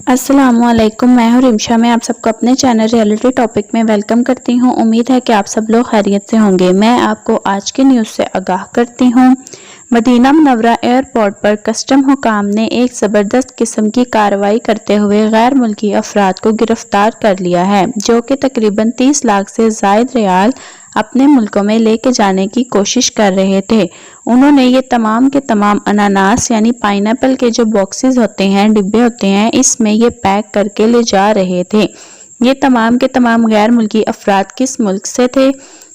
अस्सलामुअलैकुम, मैं हूँ रिमशा। मैं आप सबको अपने चैनल रियलिटी टॉपिक में वेलकम करती हूँ। उम्मीद है कि आप सब लोग खैरियत से होंगे। मैं आपको आज के न्यूज़ से आगाह करती हूँ। मदीना मुनव्वरा एयरपोर्ट पर कस्टम हुकाम ने एक ज़बरदस्त किस्म की कार्रवाई करते हुए गैर मुल्की अफराद को गिरफ्तार कर लिया है, जो कि तकरीबन 30 लाख से ज़ायद रियाल अपने मुल्कों में लेके जाने की कोशिश कर रहे थे। उन्होंने ये तमाम के तमाम अनानास यानी पाइनएप्पल के जो बॉक्सेस होते हैं, डिब्बे होते हैं, इसमें ये पैक करके ले जा रहे थे। ये तमाम के तमाम गैर मुल्की अफराद किस मुल्क से थे,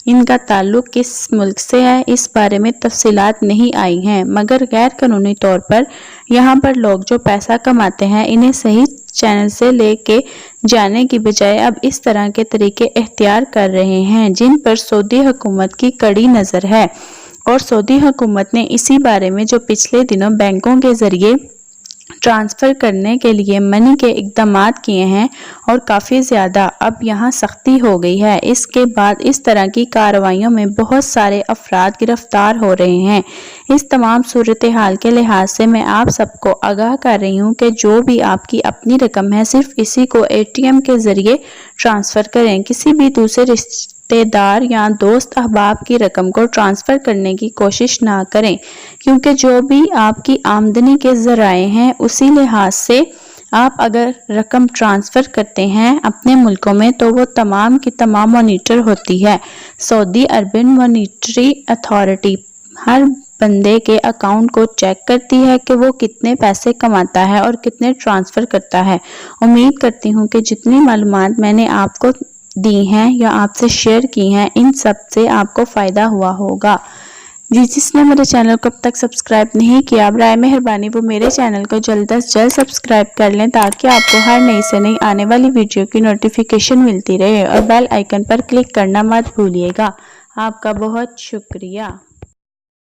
इनका ताल्लुक किस मुल्क से है, इस बारे में तफसीलात नहीं आई हैं, मगर गैर कानूनी तौर पर यहाँ पर लोग जो पैसा कमाते हैं, इन्हें सही चैनल से लेके जाने की बजाय अब इस तरह के तरीके इख्तियार कर रहे हैं, जिन पर सऊदी हुकूमत की कड़ी नज़र है। और सऊदी हुकूमत ने इसी बारे में जो पिछले दिनों बैंकों के ज़रिए ट्रांसफ़र करने के लिए मनी के इक़दामात किए हैं और काफ़ी ज़्यादा अब यहाँ सख्ती हो गई है। इसके बाद इस तरह की कार्रवाइयों में बहुत सारे अफराद गिरफ्तार हो रहे हैं। इस तमाम सूरत हाल के लिहाज से मैं आप सबको आगाह कर रही हूँ कि जो भी आपकी अपनी रकम है, सिर्फ इसी को ATM के ज़रिए ट्रांसफ़र करें। किसी भी दूसरे रिश्तेदार या दोस्त अहबाब की रकम को ट्रांसफ़र करने की कोशिश ना करें, क्योंकि जो भी आपकी आमदनी के ज़राए हैं, उसी लिहाज से आप अगर रकम ट्रांसफ़र करते हैं अपने मुल्कों में, तो वो तमाम की तमाम मॉनिटर होती है। सऊदी अरबियन मॉनिटरी अथॉरिटी हर बंदे के अकाउंट को चेक करती है कि वो कितने पैसे कमाता है और कितने ट्रांसफ़र करता है। उम्मीद करती हूँ कि जितनी मालूमात मैंने आपको दी हैं या आपसे शेयर की हैं, इन सब से आपको फ़ायदा हुआ होगा। जिसने मेरे चैनल को अब तक सब्सक्राइब नहीं किया, बराए मेहरबानी वो मेरे चैनल को जल्द से जल्द सब्सक्राइब कर लें, ताकि आपको हर नई से नई आने वाली वीडियो की नोटिफिकेशन मिलती रहे। और बेल आइकन पर क्लिक करना मत भूलिएगा। आपका बहुत शुक्रिया।